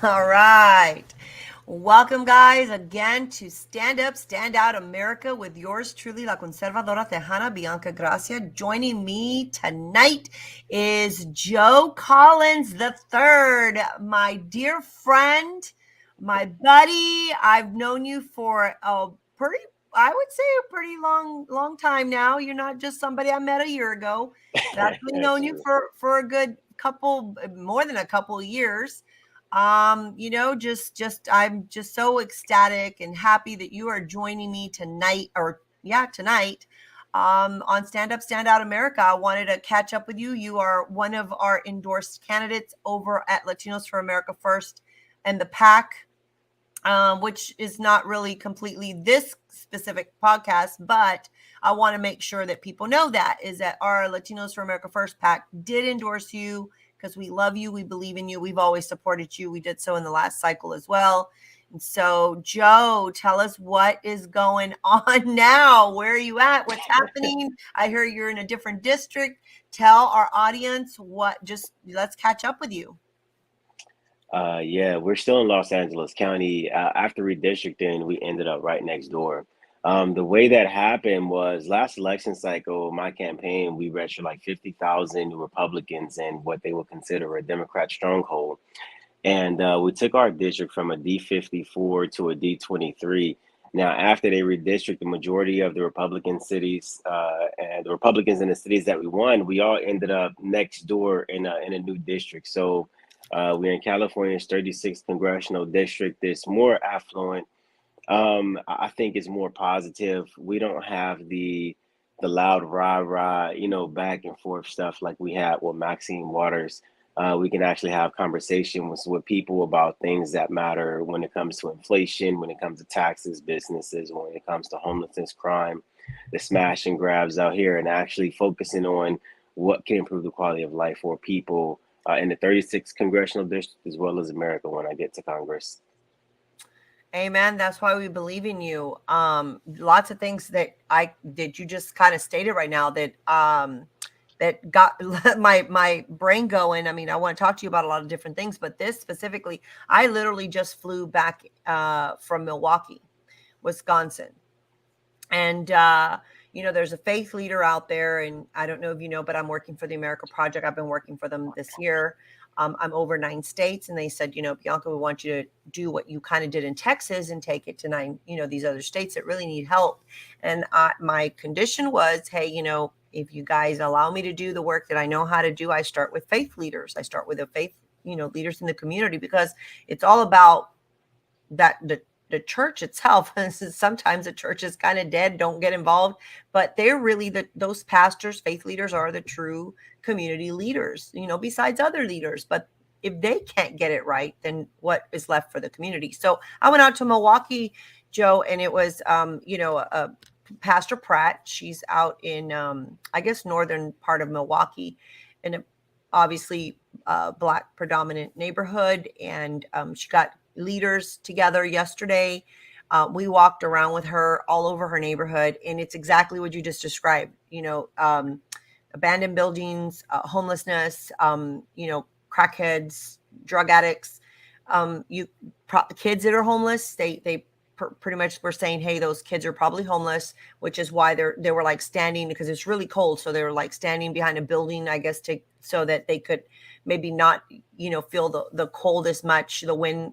All right. Welcome, guys, again to Stand Up, Stand Out America with yours truly, La Conservadora Tejana, Bianca Gracia. Joining me tonight is Joe Collins III, my dear friend, my buddy. I've known you for a pretty, I would say, a pretty long time now. You're not just somebody I met a year ago. I've actually known you Absolutely. for a good couple, more than a couple of years. Just I'm just so ecstatic and happy that you are joining me tonight, or yeah, tonight, on Stand Up Stand Out America. I wanted to catch up with you. You are one of our endorsed candidates over at Latinos for America First and the PAC, which is not really completely this specific podcast, but I want to make sure that people know that is that our Latinos for America First PAC did endorse you because we love you. We believe in you. We've always supported you. We did so in the last cycle as well. And so, Joe, tell us what is going on now. Where are you at? What's happening? I hear you're in a different district. Tell our audience just let's catch up with you. Yeah, we're still in Los Angeles County. After redistricting, we ended up right next door. The way that happened was last election cycle, my campaign, we registered like 50,000 Republicans in what they would consider a Democrat stronghold. And we took our district from a D54 to a D23. Now, after they redistricted the majority of the Republican cities and the Republicans in the cities that we won, we all ended up next door in a new district. So we're in California's 36th congressional district. It's more affluent. I think it's more positive. We don't have the loud rah rah, back and forth stuff like we had with Maxine Waters. We can actually have conversations with people about things that matter when it comes to inflation, when it comes to taxes, businesses, when it comes to homelessness, crime, the smash and grabs out here, and actually focusing on what can improve the quality of life for people in the 36th congressional district as well as America when I get to Congress. Amen. That's why we believe in you. Lots of things that you just kind of stated right now that got my brain going. I mean, I want to talk to you about a lot of different things, but this specifically, I literally just flew back from Milwaukee, Wisconsin, and there's a faith leader out there, and I don't know if you know, but I'm working for the America Project. I've been working for them this year. I'm over 9 states, and they said, Bianca, we want you to do what you kind of did in Texas and take it to 9, these other states that really need help. And my condition was, hey, if you guys allow me to do the work that I know how to do, I start with faith leaders. I start with the faith, leaders in the community, because it's all about that the church itself. Sometimes the church is kind of dead, don't get involved, but they're really those pastors, faith leaders are the true community leaders, besides other leaders. But if they can't get it right, then what is left for the community? So I went out to Milwaukee, Joe, and it was Pastor Pratt. She's out in I guess northern part of Milwaukee, in a obviously Black predominant neighborhood, and she got leaders together yesterday. We walked around with her all over her neighborhood, and it's exactly what you just described. Abandoned buildings, homelessness, crackheads, drug addicts, kids that are homeless. They pretty much were saying, hey, those kids are probably homeless, which is why they were like standing, because it's really cold. So they were like standing behind a building, I guess, so that they could maybe not, feel the cold as much, the wind,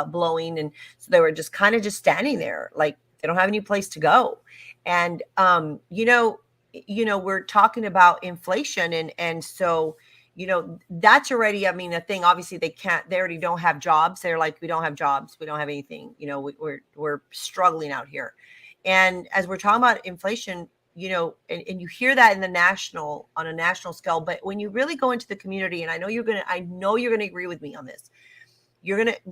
blowing. And so they were just kind of just standing there, like they don't have any place to go. And, we're talking about inflation. And so, that's already, I mean, a thing. Obviously they already don't have jobs. They're like, we don't have jobs, we don't have anything, we're struggling out here. And as we're talking about inflation, and you hear that on a national scale, but when you really go into the community, and I know you're gonna agree with me on this,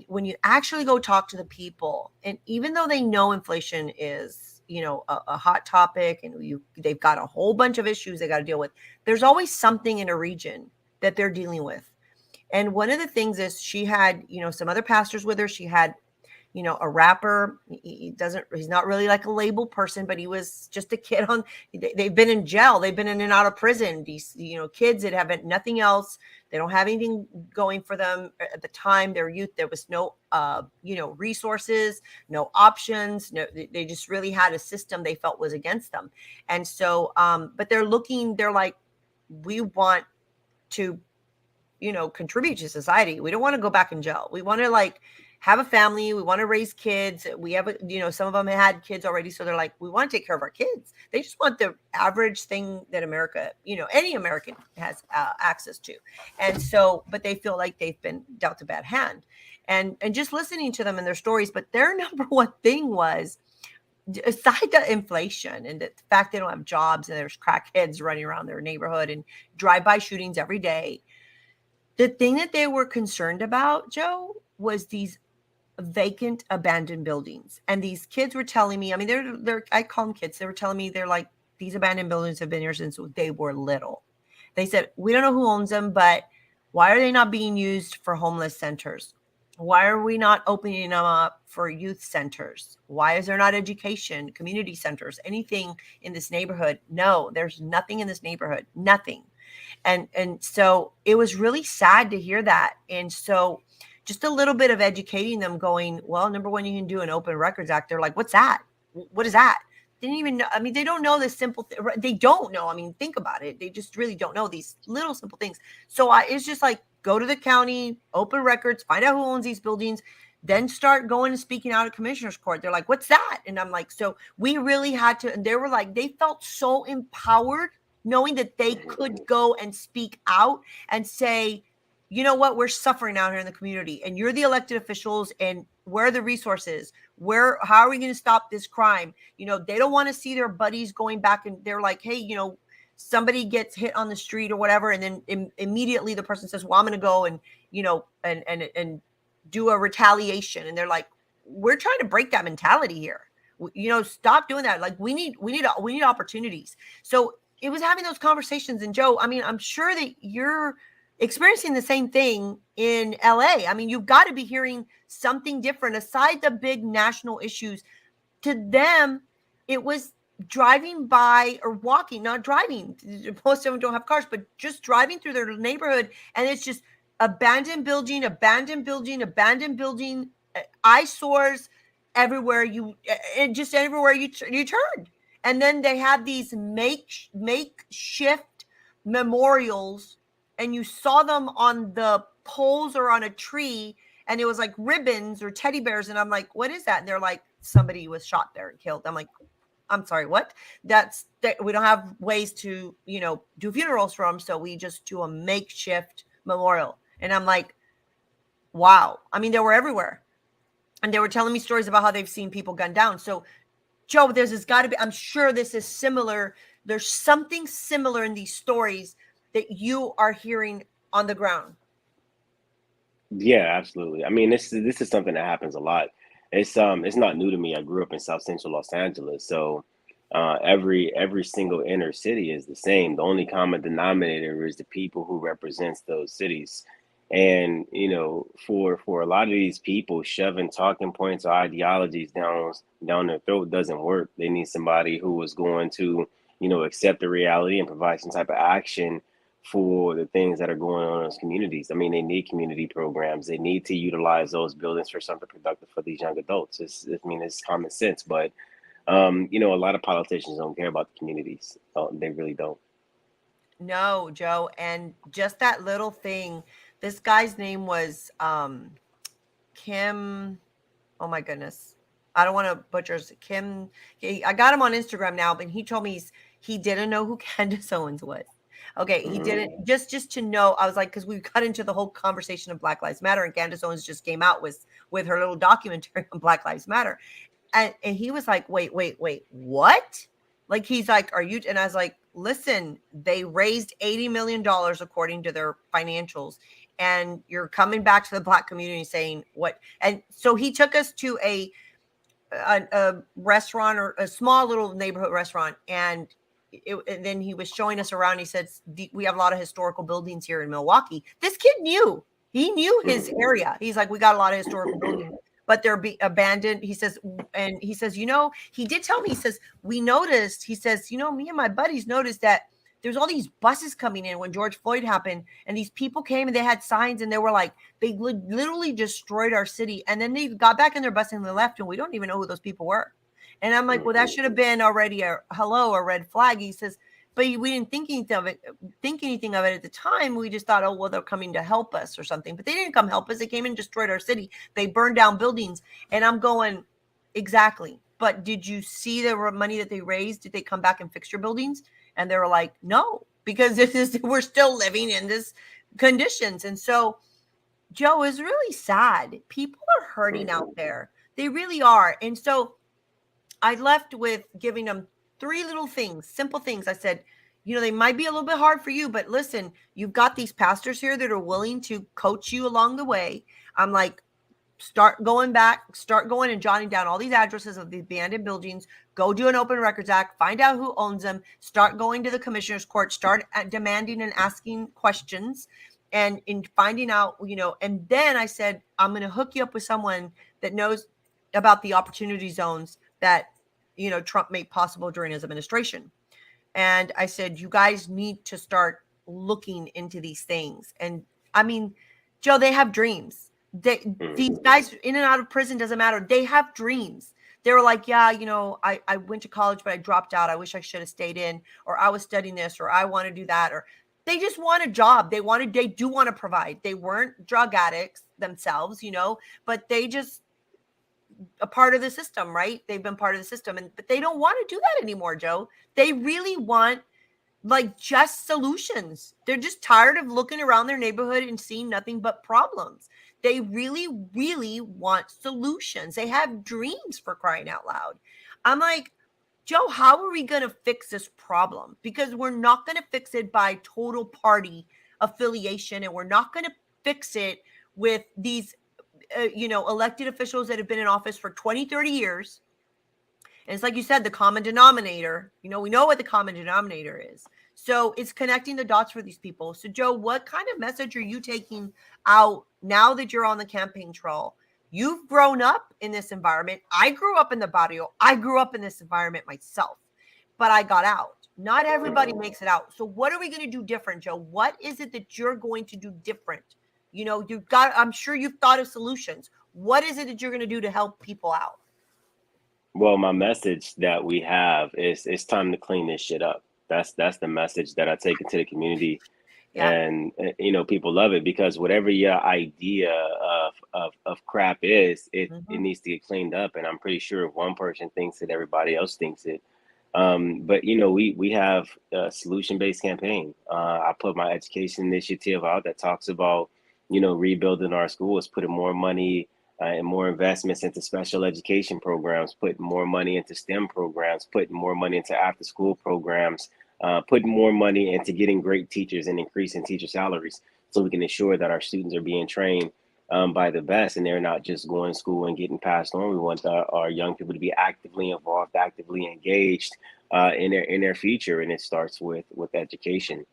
when you actually go talk to the people, and even though they know inflation is, a hot topic, and they've got a whole bunch of issues they got to deal with, there's always something in a region that they're dealing with. And one of the things is, she had, some other pastors with her. She had a rapper. He's not really like a label person, but he was just a kid they've been in jail. They've been in and out of prison. These, kids that have nothing else. They don't have anything going for them at the time. Their youth, there was no, resources, no options. No, they just really had a system they felt was against them. And so, but they're like, we want to, contribute to society. We don't want to go back in jail. We want to like have a family. We want to raise kids. We have, some of them had kids already. So they're like, we want to take care of our kids. They just want the average thing that America, any American has access to. And so, but they feel like they've been dealt a bad hand, and just listening to them and their stories. But their number one thing was, aside the inflation and the fact they don't have jobs and there's crackheads running around their neighborhood and drive-by shootings every day, the thing that they were concerned about, Joe, was these vacant, abandoned buildings. And these kids were telling me, I mean, they're I call them kids. They were telling me, they're like, these abandoned buildings have been here since they were little. They said, we don't know who owns them, but why are they not being used for homeless centers? Why are we not opening them up for youth centers? Why is there not education, community centers, anything in this neighborhood? No, there's nothing in this neighborhood, nothing. And so it was really sad to hear that. And so just a little bit of educating them, going, well, number one, you can do an Open Records Act. They're like, what's that? What is that? Didn't even know. I mean, they don't know this simple thing. They don't know. I mean, think about it. They just really don't know these little simple things. So it's just like, go to the county, open records, find out who owns these buildings, then start going and speaking out at commissioner's court. They're like, what's that? And I'm like, so we really had to, and they were like, they felt so empowered knowing that they could go and speak out and say, you know what, we're suffering out here in the community, and you're the elected officials, and where are the resources? How are we going to stop this crime? They don't want to see their buddies going back, and they're like, hey, somebody gets hit on the street or whatever, and then immediately the person says, well, I'm going to go and, and do a retaliation. And they're like, we're trying to break that mentality here. Stop doing that. Like, we need opportunities. So it was having those conversations. And Joe, I mean, I'm sure that you're experiencing the same thing in LA. I mean, you've got to be hearing something different aside the big national issues. To them, it was driving by or walking, not driving. Most of them don't have cars, but just driving through their neighborhood. And it's just abandoned building, eyesores everywhere everywhere you turn. And then they had these makeshift memorials, and you saw them on the poles or on a tree, and it was like ribbons or teddy bears. And I'm like, what is that? And they're like, somebody was shot there and killed. I'm like, I'm sorry, what? That we don't have ways to, do funerals for them. So we just do a makeshift memorial. And I'm like, wow. I mean, they were everywhere. And they were telling me stories about how they've seen people gunned down. So, Joe, there's got to be, I'm sure this is similar. There's something similar in these stories that you are hearing on the ground. Yeah, absolutely. I mean, this is something that happens a lot. It's not new to me. I grew up in South Central Los Angeles, so every single inner city is the same. The only common denominator is the people who represents those cities. And for a lot of these people, shoving talking points or ideologies down their throat doesn't work. They need somebody who is going to accept the reality and provide some type of action for the things that are going on in those communities. I mean, they need community programs. They need to utilize those buildings for something productive for these young adults. It's common sense, but a lot of politicians don't care about the communities. They really don't. No, Joe. And just that little thing, this guy's name was Kim. Oh my goodness. I don't want to butcher Kim. I got him on Instagram now, but he told me he didn't know who Candace Owens was. Okay, he didn't, just to know. I was like, because we got into the whole conversation of Black Lives Matter, and Candace Owens just came out with her little documentary on Black Lives Matter. And he was like, wait, what? Like, he's like, are you? And I was like, listen, they raised $80 million according to their financials. And you're coming back to the Black community saying what? And so he took us to a restaurant, or a small little neighborhood restaurant. And then he was showing us around. He said, we have a lot of historical buildings here in Milwaukee. This kid knew. He knew his area. He's like, we got a lot of historical buildings. but they're abandoned. He says, and he says, he did tell me, he says, we noticed, he says, me and my buddies noticed that there's all these buses coming in when George Floyd happened, and these people came and they had signs and they were like, they literally destroyed our city. And then they got back in their bus and they left, and we don't even know who those people were. And I'm like, well, that should have been already a red flag. He says, but we didn't think anything of it at the time. We just thought, oh, well, they're coming to help us or something. But they didn't come help us. They came and destroyed our city. They burned down buildings. And I'm going, exactly. But did you see the money that they raised? Did they come back and fix your buildings? And they were like, no, because we're still living in this conditions. And so, Joe, is really sad. People are hurting out there. They really are. And so I left with giving them 3 little things, simple things. I said, they might be a little bit hard for you, but listen, you've got these pastors here that are willing to coach you along the way. I'm like, start going and jotting down all these addresses of the abandoned buildings, go do an open records act, find out who owns them, start going to the commissioner's court, start demanding and asking questions and in finding out, and then I said, I'm going to hook you up with someone that knows about the opportunity zones that Trump made possible during his administration. And I said, you guys need to start looking into these things. And I mean, Joe, they have dreams. These guys in and out of prison, doesn't matter. They have dreams. They were like, yeah, I went to college, but I dropped out. I wish I should have stayed in, or I was studying this, or I want to do that. Or they just want a job. They do want to provide. They weren't drug addicts themselves, but they just, a part of the system, right? They've been part of the system, but they don't want to do that anymore, Joe. They really want just solutions. They're just tired of looking around their neighborhood and seeing nothing but problems. They really, really want solutions. They have dreams, for crying out loud. I'm like, Joe, how are we going to fix this problem? Because we're not going to fix it by total party affiliation, and we're not going to fix it with these elected officials that have been in office for 20, 30 years. And it's like you said, the common denominator, we know what the common denominator is. So it's connecting the dots for these people. So Joe, what kind of message are you taking out now that you're on the campaign trail? You've grown up in this environment. I grew up in the barrio. I grew up in this environment myself, but I got out. Not everybody makes it out. So what are we going to do different, Joe? What is it that you're going to do different? I'm sure you've thought of solutions. What is it that you're going to do to help people out? Well, my message that we have is it's time to clean this shit up. That's the message that I take into the community. Yeah. And people love it because whatever your idea of crap is, it needs to get cleaned up. And I'm pretty sure if one person thinks it, everybody else thinks it. But we have a solution-based campaign. I put my education initiative out that talks about rebuilding our schools, putting more money and more investments into special education programs, putting more money into STEM programs, putting more money into after-school programs, putting more money into getting great teachers and increasing teacher salaries, so we can ensure that our students are being trained by the best, and they're not just going to school and getting passed on. We want our young people to be actively involved, actively engaged in their future, and it starts with education.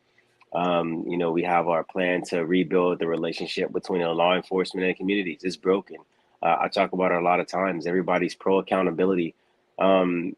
We have our plan to rebuild the relationship between the law enforcement and communities. It's broken. I talk about it a lot of times. Everybody's pro accountability, and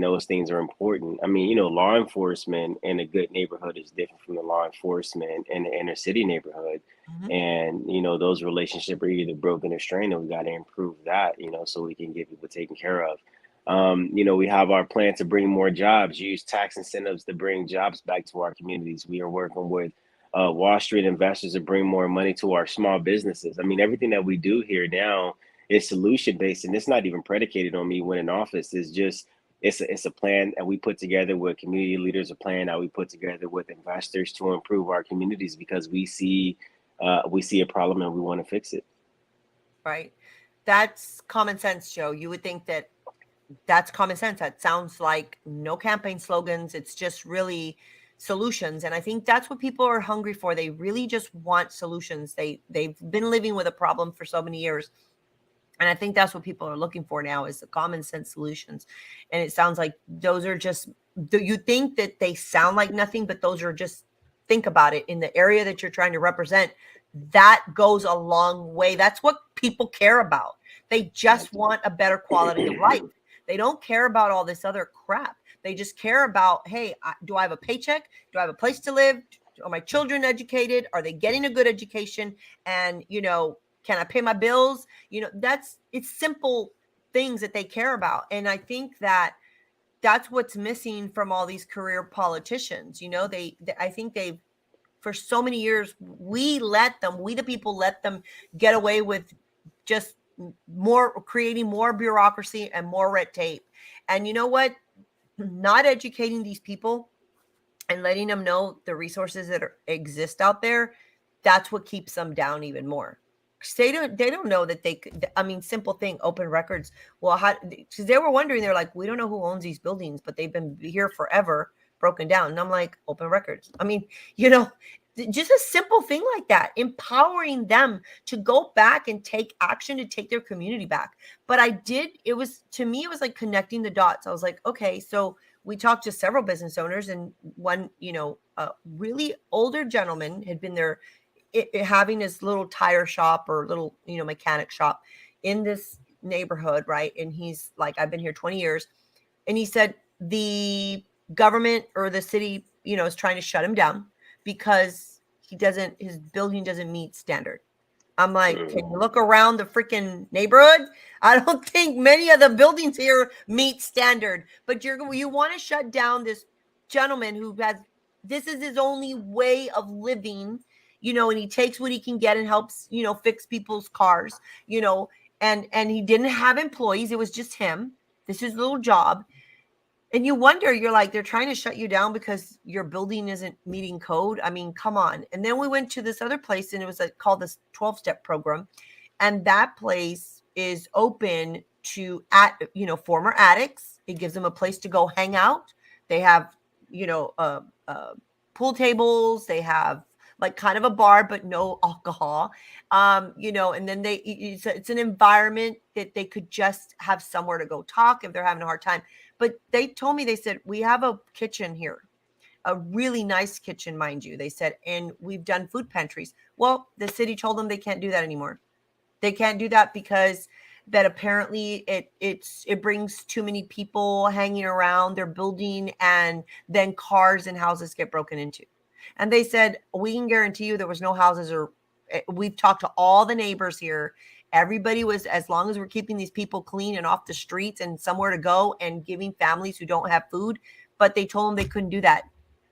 those things are important. I mean, law enforcement in a good neighborhood is different from the law enforcement in the inner city neighborhood. And, those relationships are either broken or strained, and we got to improve that, so we can get people taken care of. We have our plan to bring more jobs, use tax incentives to bring jobs back to our communities. We are working with Wall Street investors to bring more money to our small businesses. I mean, everything that we do here now is solution based, and it's not even predicated on me winning office. It's a plan that we put together with community leaders, a plan that we put together with investors to improve our communities because we see a problem and we want to fix it. Right. That's common sense, Joe. You would think that's common sense. That sounds like no campaign slogans. It's just really solutions. And I think that's what people are hungry for. They really just want solutions. They've been living with a problem for so many years. And I think that's what people are looking for now is the common sense solutions. And it sounds like those are just, you think that they sound like nothing, but those are just, think about it, in the area that you're trying to represent, that goes a long way. That's what people care about. They just want a better quality of life. They don't care about all this other crap. They just care about, hey, do I have a paycheck? Do I have a place to live? Are my children educated? Are they getting a good education? And, can I pay my bills? It's simple things that they care about. And I think that's what's missing from all these career politicians. I think they've, for so many years, we the people let them get away with just creating more bureaucracy and more red tape. And you know what? Not educating these people and letting them know the resources that exist out there, that's what keeps them down even more. They don't know that they could. I mean, simple thing, open records. Well, because they were wondering, they're like, we don't know who owns these buildings, but they've been here forever, broken down. And I'm like, open records. I mean, just a simple thing like that, empowering them to go back and take action to take their community back. But it was like connecting the dots. I was like, okay, so we talked to several business owners, and one, a really older gentleman had been there having his little tire shop or little, mechanic shop in this neighborhood. Right. And he's like, I've been here 20 years. And he said the government or the city, is trying to shut him down because his building doesn't meet standard. I'm like, can you look around the freaking neighborhood? I don't think many of the buildings here meet standard, but you want to shut down this gentleman this is his only way of living, and he takes what he can get and helps, fix people's cars, and he didn't have employees. It was just him. This is his little job. And you wonder, you're like, they're trying to shut you down because your building isn't meeting code. I mean, come on. And then we went to this other place, and it was called this 12-step program. And that place is open to, former addicts. It gives them a place to go hang out. They have, pool tables. They have like kind of a bar, but no alcohol. And then it's an environment that they could just have somewhere to go talk if they're having a hard time. But they told me, they said, we have a kitchen here, a really nice kitchen, mind you. They said, and we've done food pantries. Well, the city told them they can't do that anymore. They can't do that because that apparently it brings too many people hanging around their building, and then cars and houses get broken into. And they said, we can guarantee you there was no houses, or we've talked to all the neighbors here. Everybody was, as long as we're keeping these people clean and off the streets and somewhere to go and giving families who don't have food. But they told them they couldn't do that.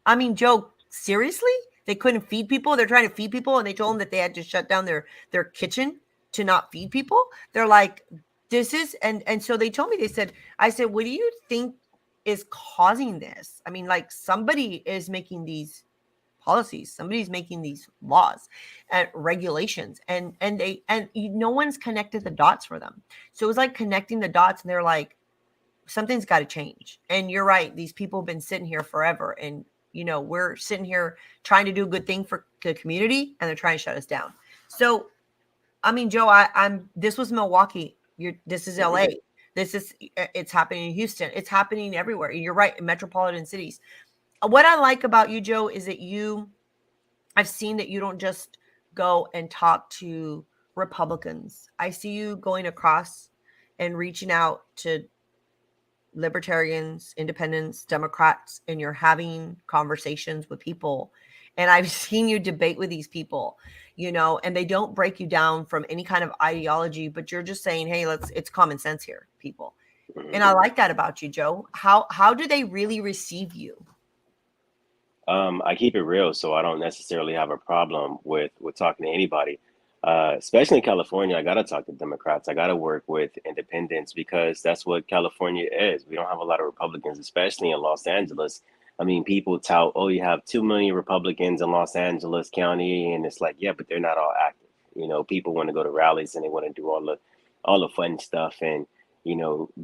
I mean, Joe, seriously? They couldn't feed people? They're trying to feed people, and they told them that they had to shut down their kitchen to not feed people. They're like, this is, and so they told me, I said, what do you think is causing this? I mean, like, somebody is making these policies, somebody's making these laws and regulations, and no one's connected the dots for them. So it was like connecting the dots, and they're like, something's got to change. And you're right, these people have been sitting here forever, and we're sitting here trying to do a good thing for the community, and they're trying to shut us down. So I mean, Joe, this was Milwaukee. This is LA. It's happening in Houston. It's happening everywhere. You're right, in metropolitan cities. What I like about you, Joe, is that I've seen that you don't just go and talk to Republicans. I see you going across and reaching out to libertarians, independents, Democrats, and you're having conversations with people. And I've seen you debate with these people, and they don't break you down from any kind of ideology, but you're just saying, hey, it's common sense here, people. And I like that about you, Joe. How do they really receive you? I keep it real, so I don't necessarily have a problem with talking to anybody. Especially in California, I gotta talk to Democrats. I gotta work with independents because that's what California is. We don't have a lot of Republicans, especially in Los Angeles. I mean, people tout, oh, you have 2 million Republicans in Los Angeles County, and it's like, yeah, but they're not all active. People want to go to rallies and they want to do all the fun stuff and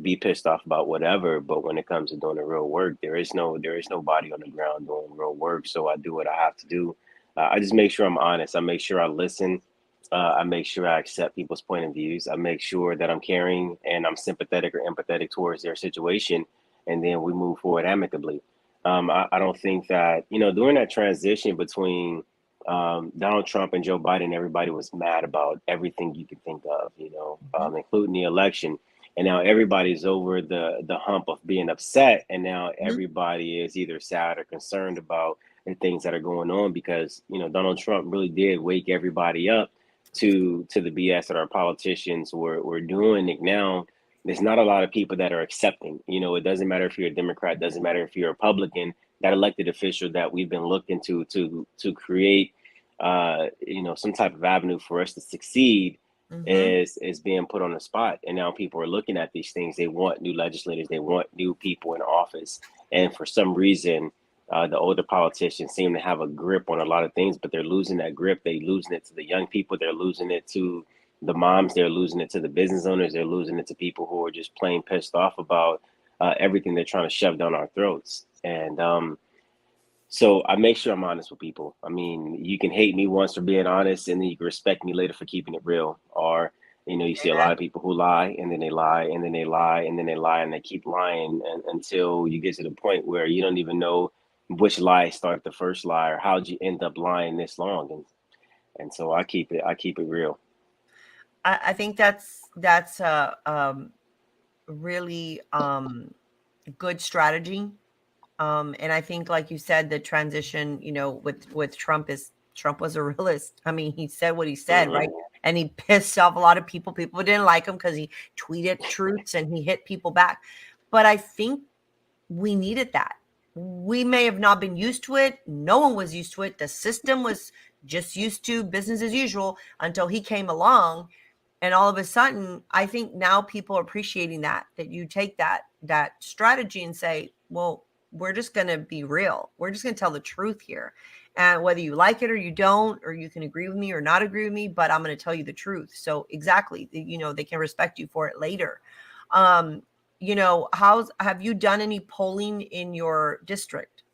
be pissed off about whatever. But when it comes to doing the real work, there is nobody on the ground doing real work. So I do what I have to do. I just make sure I'm honest. I make sure I listen. I make sure I accept people's point of views. I make sure that I'm caring and I'm sympathetic or empathetic towards their situation, and then we move forward amicably. I don't think that during that transition between Donald Trump and Joe Biden, everybody was mad about everything you could think of, Mhm. including the election. And now everybody's over the hump of being upset, and now Mhm. everybody is either sad or concerned about the things that are going on because Donald Trump really did wake everybody up to the BS that our politicians were doing. And now there's not a lot of people that are accepting. It doesn't matter if you're a Democrat, doesn't matter if you're a Republican. That elected official that we've been looking to create some type of avenue for us to succeed Mhm. is being put on the spot. And now people are looking at these things. They want new legislators. They want new people in office. And for some reason, the older politicians seem to have a grip on a lot of things, but they're losing that grip. They're losing it to the young people. They're losing it to the moms. They're losing it to the business owners. They're losing it to people who are just plain pissed off about everything they're trying to shove down our throats. And so I make sure I'm honest with people. I mean, you can hate me once for being honest, and then you can respect me later for keeping it real. Or, you see a lot Amen. of people who lie, and then they lie, and then they lie, and then they lie, and they keep lying until you get to the point where you don't even know which lie started the first lie, or how'd you end up lying this long. And so I keep it real. I think that's a really good strategy. And I think, like you said, the transition, with Trump is Trump was a realist. I mean, he said what he said, right? Hmm. And he pissed off a lot of people. People didn't like him because he tweeted truths and he hit people back. But I think we needed that. We may have not been used to it. No one was used to it. The system was just used to business as usual until he came along. And all of a sudden, I think now people are appreciating that you take that strategy and say, well, we're just going to be real. We're just going to tell the truth here. And whether you like it or you don't, or you can agree with me or not agree with me, but I'm going to tell you the truth. So exactly, they can respect you for it later. Um, how's have you done any polling in your district?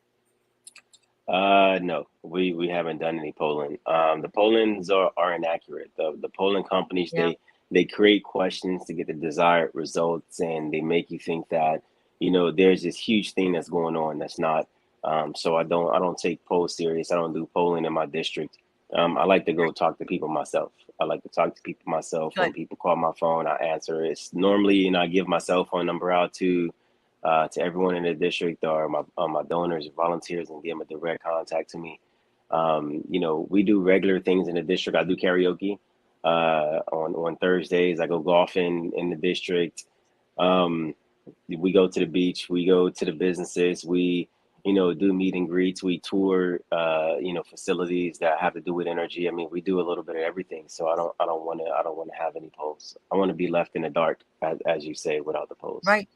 No, we haven't done any polling. The pollings are inaccurate. The polling companies Yeah. they create questions to get the desired results, and they make you think that there's this huge thing that's going on that's not. So I don't take polls serious. I don't do polling in my district. I like to go talk to people myself. I like to talk to people myself. When Good. people call my phone, I answer. It's normally I give my cell phone number out to everyone in the district or my donors or volunteers and give them a direct contact to me. We do regular things in the district. I do karaoke on Thursdays. I go golfing in the district. Um, we go to the beach. We go to the businesses. We do meet and greets. We tour facilities that have to do with energy. I mean, we do a little bit of everything. So I don't want to have any polls. I want to be left in the dark, as you say, without the polls. Right.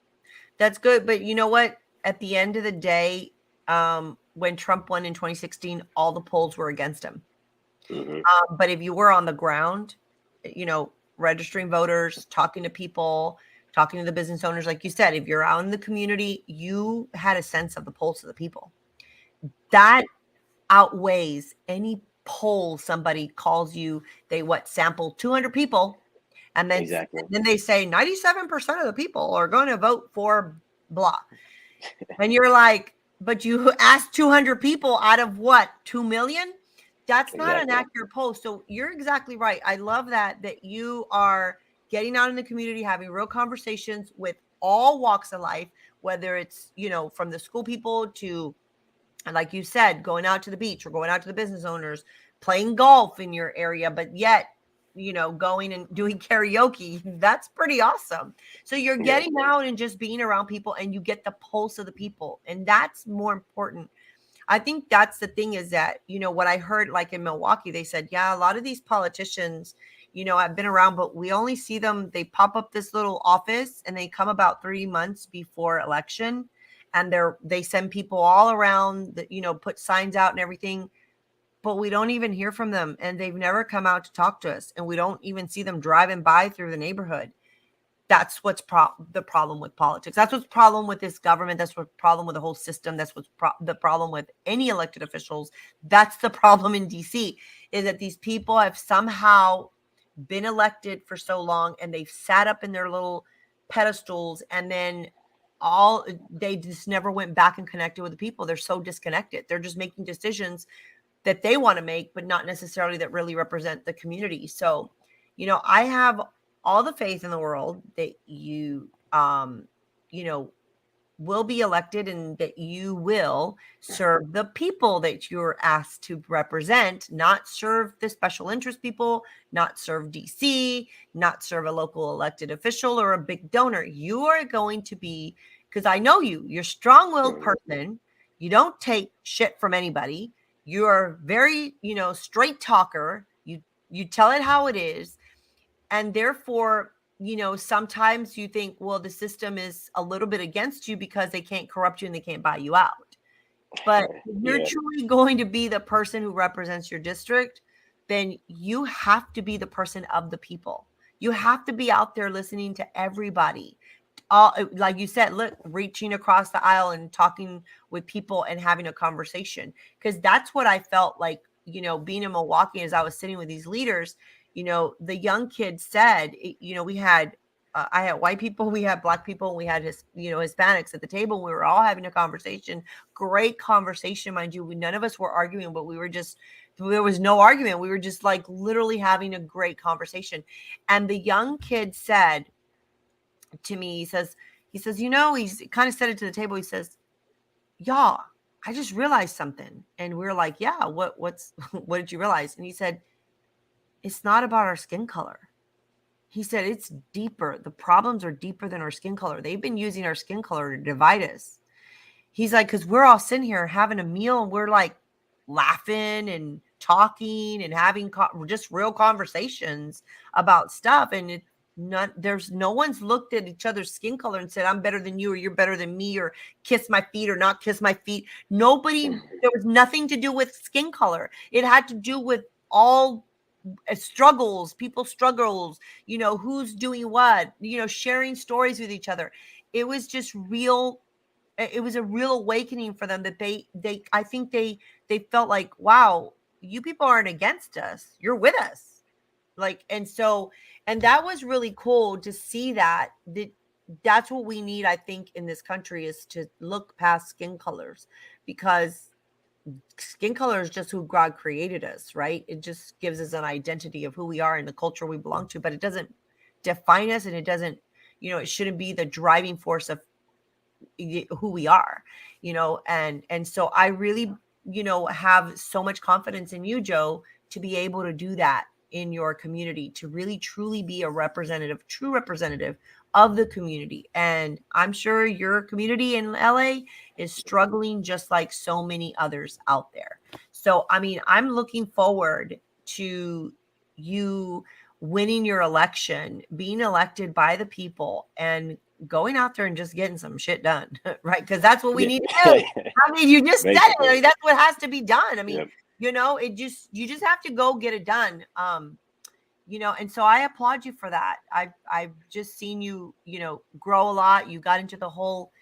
That's good. But you know what? At the end of the day, when Trump won in 2016, all the polls were against him. Hmm. But if you were on the ground, registering voters, talking to people, talking to the business owners, like you said, if you're out in the community, you had a sense of the pulse of the people. That outweighs any poll somebody calls you. They sample 200 people, and Exactly. then they say 97% of the people are going to vote for blah. And you're like, but you asked 200 people out of what, 2 million? That's not an Exactly. accurate poll. So you're exactly right. I love that you are getting out in the community, having real conversations with all walks of life, whether it's, from the school people to, like you said, going out to the beach or going out to the business owners, playing golf in your area, but yet, going and doing karaoke. That's pretty awesome. So you're Yeah. getting out and just being around people and you get the pulse of the people. And that's more important. I think that's the thing is that, what I heard like in Milwaukee, they said, yeah, a lot of these politicians, have been around, but we only see them, they pop up this little office and they come about 3 months before election. And they send people all around that, put signs out and everything, but we don't even hear from them. And they've never come out to talk to us. And we don't even see them driving by through the neighborhood. That's what's the problem with politics. That's what's problem with this government. That's what's problem with the whole system. That's what's the problem with any elected officials. That's the problem in DC is that these people have somehow been elected for so long and they've sat up in their little pedestals and then they just never went back and connected with the people. They're so disconnected. They're just making decisions that they want to make, but not necessarily that really represent the community. So, I have all the faith in the world that you know, will be elected and that you will serve the people that you're asked to represent, not serve the special interest people, not serve DC, not serve a local elected official or a big donor. You are going to be, because I know you're a strong-willed person. You don't take shit from anybody. You are very, straight talker. You tell it how it is. And therefore, sometimes you think, well, the system is a little bit against you because they can't corrupt you and they can't buy you out. But if you're truly going to be the person who represents your district, then you have to be the person of the people. You have to be out there listening to everybody. Like you said, look, reaching across the aisle and talking with people and having a conversation. Because that's what I felt like, being in Milwaukee as I was sitting with these leaders. The young kid said, we had, I had white people, we had black people, we had Hispanics at the table. We were all having a conversation, great conversation, mind you. None of us were arguing, but there was no argument. We were just like literally having a great conversation. And the young kid said to me, he says, he's kind of said it to the table. He says, y'all, I just realized something. And we were like, yeah, what did you realize? And he said, it's not about our skin color. He said, it's deeper. The problems are deeper than our skin color. They've been using our skin color to divide us. He's like, because we're all sitting here having a meal and we're like laughing and talking and having just real conversations about stuff. And there's no one's looked at each other's skin color and said, I'm better than you, or you're better than me, or kiss my feet or not kiss my feet. There was nothing to do with skin color. It had to do with all people's struggles, who's doing what, sharing stories with each other. It was just real. It was a real awakening for them that I think they felt like, wow, you people aren't against us. You're with us. And that was really cool to see that's what we need, I think, in this country, is to look past skin colors, because skin color is just who God created us, right? It just gives us an identity of who we are and the culture we belong to, but it doesn't define us, and it doesn't, it shouldn't be the driving force of who we are, and so I really, have so much confidence in you, Joe, to be able to do that in your community, to really truly be a true representative of the community. And I'm sure your community in LA is struggling just like so many others out there. So, I mean, I'm looking forward to you winning your election, being elected by the people, and going out there and just getting some shit done, right? Because that's what we need to do. I mean, you just said it. I mean, that's what has to be done. I mean, you just have to go get it done. And so I applaud you for that. I've just seen you, grow a lot. You got into the whole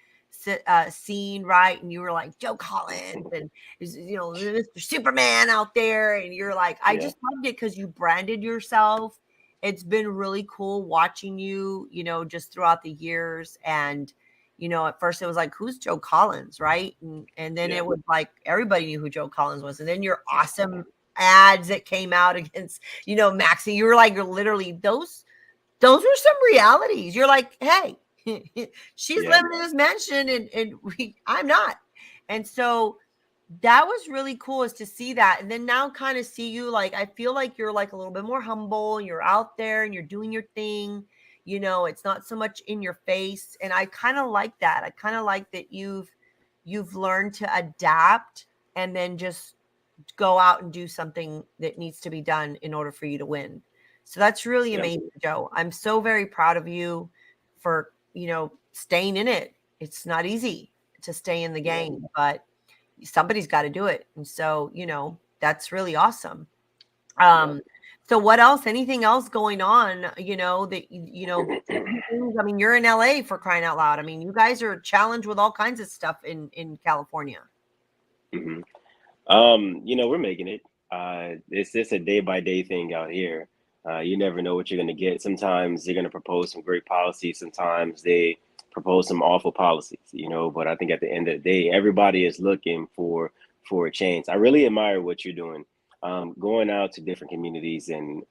scene, right? And you were like Joe Collins and, Mr. Superman out there. And you're like, I just loved it because you branded yourself. It's been really cool watching you, just throughout the years. And, at first it was like, who's Joe Collins, right? And then it was like everybody knew who Joe Collins was. And then your awesome ads that came out against, Maxie, you were like, you're literally, those were some realities. You're like, hey, she's living in this mansion and I'm not. And so that was really cool, is to see that. And then now kind of see you, like, I feel like you're like a little bit more humble, and you're out there and you're doing your thing. It's not so much in your face. And I kind of like that. I kind of like that you've learned to adapt and then just go out and do something that needs to be done in order for you to win. So that's really amazing, Joe. I'm so very proud of you for, staying in it. It's not easy to stay in the game, but somebody's got to do it. And so, that's really awesome. So what else, anything else going on, that, I mean, you're in LA, for crying out loud. I mean, you guys are challenged with all kinds of stuff in California. Mm-hmm. We're making it. It's just a day by day thing out here. You never know what you're going to get. Sometimes they're going to propose some great policies. Sometimes they propose some awful policies, but I think at the end of the day, everybody is looking for for a change. I really admire what you're doing, going out to different communities and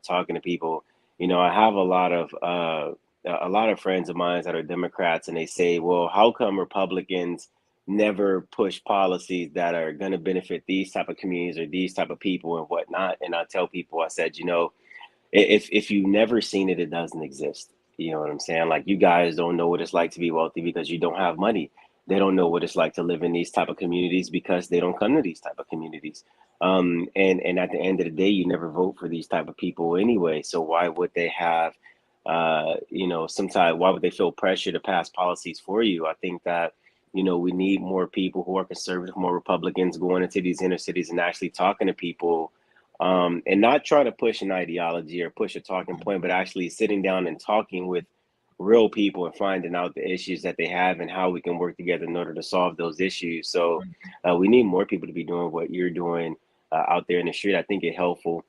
talking to people. You know, I have a lot of friends of mine that are Democrats, and they say, "Well, how come Republicans never push policies that are going to benefit these type of communities or these type of people and whatnot?" And I tell people, I said, you know, if you've never seen it, it doesn't exist. You know what I'm saying? Like, you guys don't know what it's like to be wealthy because you don't have money. They don't know what it's like to live in these type of communities because they don't come to these type of communities. And at the end of the day, you never vote for these type of people anyway. So why would they have, you know, sometimes why would they feel pressure to pass policies for you? I think that, you know, we need more people who are conservative, more Republicans going into these inner cities and actually talking to people, and not trying to push an ideology or push a talking point, but actually sitting down and talking with real people and finding out the issues that they have and how we can work together in order to solve those issues. So we need more people to be doing what you're doing out there in the street. I think it's helpful.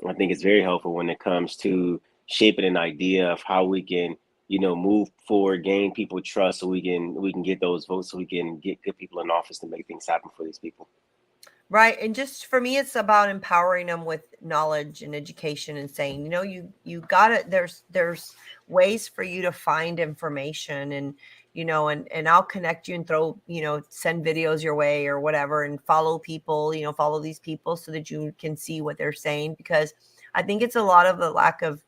I think it's very helpful when it comes to shaping an idea of how we can, you know, move forward, gain people trust, so we can get those votes, so we can get good people in office to make things happen for these people. Right. And just for me, it's about empowering them with knowledge and education and saying, you gotta, there's ways for you to find information, and, and I'll connect you and throw, send videos your way or whatever, and follow people, follow these people so that you can see what they're saying. Because I think it's a lot of the lack of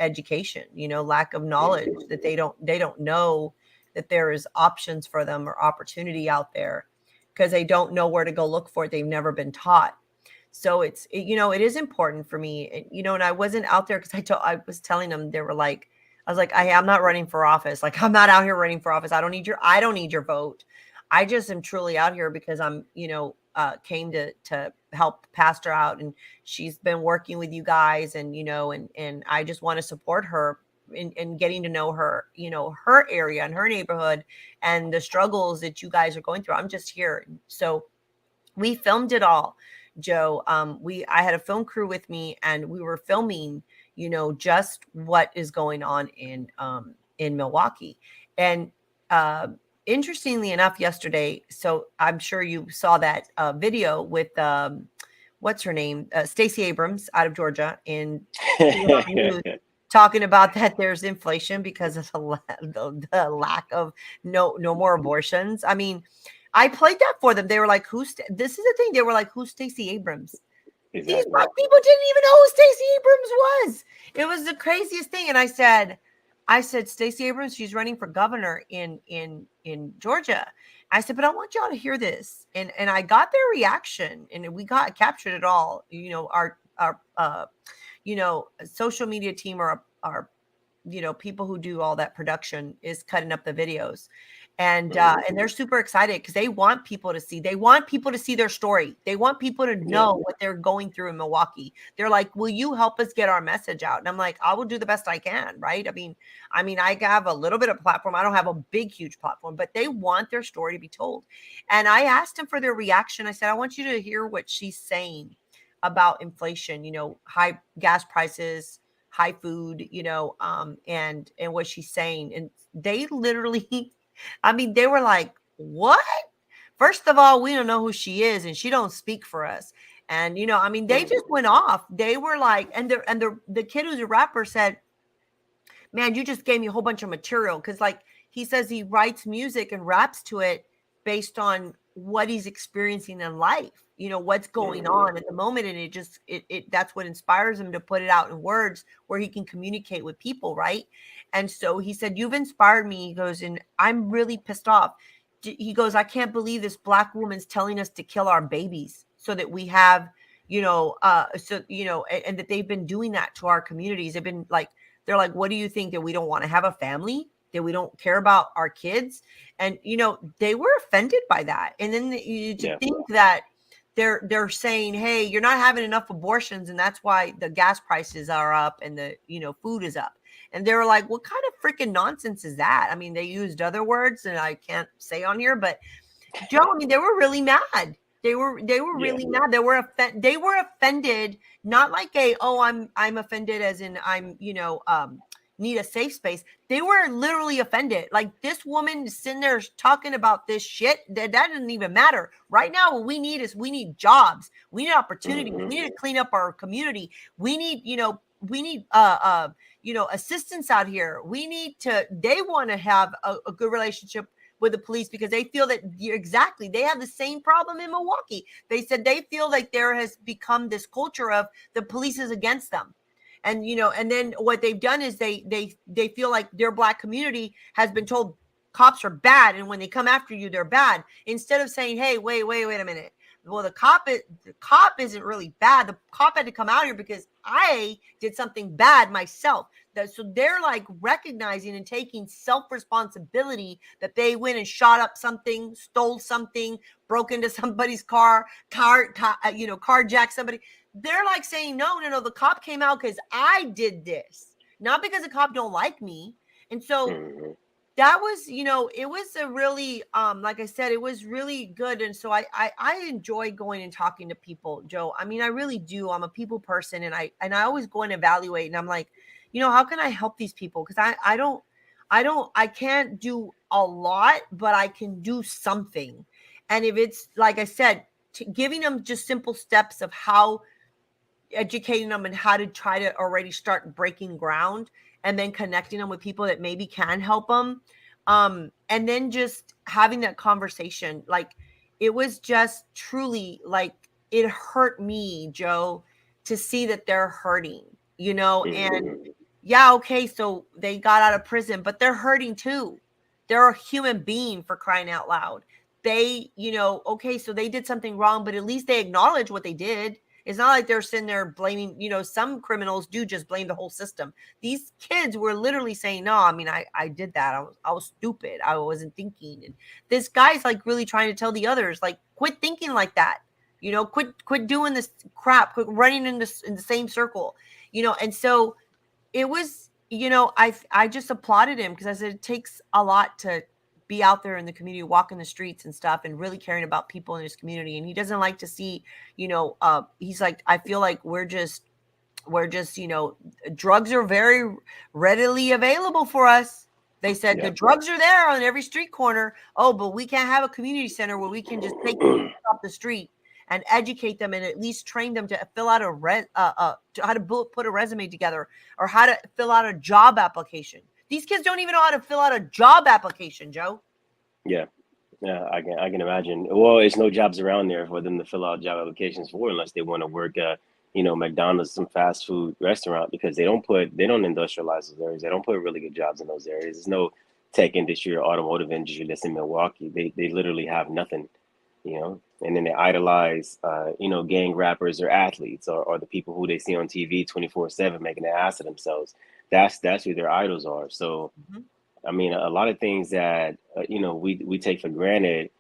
education, lack of knowledge, that they don't know that there is options for them or opportunity out there, because they don't know where to go look for it. They've never been taught. So it is important for me. And I wasn't out there because I was telling them, they were like, I was like, I'm not running for office. Like, I'm not out here running for office. I don't need your vote. I just am truly out here because I'm, came to help pastor out, and she's been working with you guys, and, and I just want to support her in getting to know her, her area and her neighborhood and the struggles that you guys are going through. I'm just here. So we filmed it all, Joe. I had a film crew with me, and we were filming, just what is going on in Milwaukee. And interestingly enough, yesterday, so I'm sure you saw that video with what's her name, Stacey Abrams out of Georgia, and talking about that there's inflation because of the lack of no more abortions. I mean, I played that for them. They were like, this is the thing. They were like, who's Stacey Abrams? Exactly. These black people didn't even know who Stacey Abrams was. It was the craziest thing. And I said, Stacey Abrams, she's running for governor in Georgia. I said, but I want y'all to hear this. And I got their reaction, and we captured it all. Our social media team, or our people who do all that production, is cutting up the videos, and they're super excited because they want people to see their story. They want people to know what they're going through in Milwaukee. They're like, will you help us get our message out? And I'm like, I will do the best I can. Right. I mean, I have a little bit of platform. I don't have a big, huge platform, but they want their story to be told. And I asked them for their reaction. I said, I want you to hear what she's saying about inflation, high gas prices, high food, and what she's saying. And they literally, they were like, what? First of all, we don't know who she is, and she don't speak for us. And, they just went off. They were like, and the kid who's a rapper said, man, you just gave me a whole bunch of material. Cause like, he says he writes music and raps to it based on what he's experiencing in life, what's going on at the moment. And it that's what inspires him to put it out in words where he can communicate with people. Right. And so he said, you've inspired me. He goes, and I'm really pissed off. He goes, I can't believe this black woman's telling us to kill our babies so that we have, and that they've been doing that to our communities. They've been like, they're like, what do you think, that we don't want to have a family? That we don't care about our kids? And, they were offended by that. And then you think that they're saying, hey, you're not having enough abortions, and that's why the gas prices are up and the, food is up. And they were like, what kind of freaking nonsense is that? I mean, they used other words and I can't say on here, but Joe, they were really mad. They were really mad. They were offended, not like I'm offended as in I'm, need a safe space. They were literally offended. Like, this woman sitting there talking about this shit, that doesn't even matter. Right now, what we need jobs. We need opportunities. Mm-hmm. We need to clean up our community. We need, assistance out here. They want to have a good relationship with the police, because they feel that exactly they have the same problem in Milwaukee. They said they feel like there has become this culture of the police is against them. And then what they've done is they feel like their Black community has been told cops are bad, and when they come after you, they're bad, instead of saying, hey, wait a minute. Well, the cop isn't really bad. The cop had to come out here because I did something bad myself. So they're like recognizing and taking self-responsibility that they went and shot up something, stole something, broke into somebody's carjacked somebody. They're like saying, no, the cop came out because I did this, not because the cop don't like me. And so that was, it was a really, like I said, it was really good. And so I enjoy going and talking to people, Joe. I mean, I really do. I'm a people person, and I always go and evaluate, and I'm like, how can I help these people? Because I can't do a lot, but I can do something. And if it's, like I said, giving them just simple steps of how, educating them and how to try to already start breaking ground, and then connecting them with people that maybe can help them. And then just having that conversation. Like, it was just truly, like, it hurt me, Joe, to see that they're hurting, and yeah, okay, so they got out of prison, but they're hurting too. They're a human being, for crying out loud. They, okay, so they did something wrong, but at least they acknowledge what they did. It's not like they're sitting there blaming, some criminals do just blame the whole system. These kids were literally saying, no, I mean, I did that. I was stupid. I wasn't thinking. And this guy's like really trying to tell the others, like, quit thinking like that. Quit doing this crap, quit running in the same circle, and so it was, I just applauded him, because I said it takes a lot to be out there in the community, walking the streets and stuff, and really caring about people in his community. And he doesn't like to see, he's like, I feel like we're just, drugs are very readily available for us. They said the drugs are there on every street corner. Oh, but we can't have a community center where we can just take them off the street and educate them, and at least train them to fill out how to put a resume together, or how to fill out a job application. These kids don't even know how to fill out a job application, Joe. Yeah. Yeah, I can imagine. Well, it's no jobs around there for them to fill out job applications for, unless they want to work McDonald's, some fast food restaurant, because they don't industrialize those areas. They don't put really good jobs in those areas. There's no tech industry or automotive industry that's in Milwaukee. They literally have nothing, and then they idolize, gang rappers or athletes, or the people who they see on TV 24/7 making an ass of themselves. That's who their idols are. So, I mean, a lot of things that, we take for granted,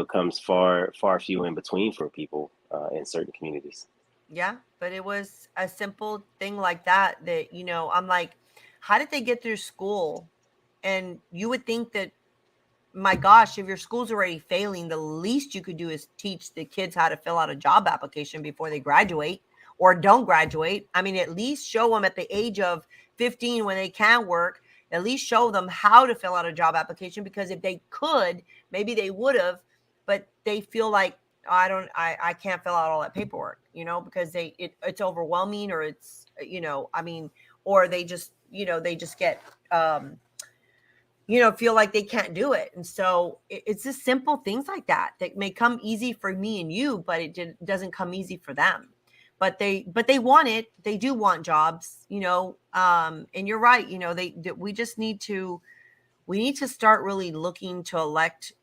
comes far few in between for people in certain communities. Yeah, but it was a simple thing like that, I'm like, how did they get through school? And you would think that, my gosh, if your school's already failing, the least you could do is teach the kids how to fill out a job application before they graduate or don't graduate. I mean, at least show them at the age of 15, when they can work, at least show them how to fill out a job application, because if they could, maybe they would have, but they feel like, oh, I can't fill out all that paperwork, because it's overwhelming, or it's, I mean, or they just get, feel like they can't do it. And so it's just simple things like that may come easy for me and you, but it doesn't come easy for them. But they want it. They do want jobs, and you're right. We just need to start really looking to elect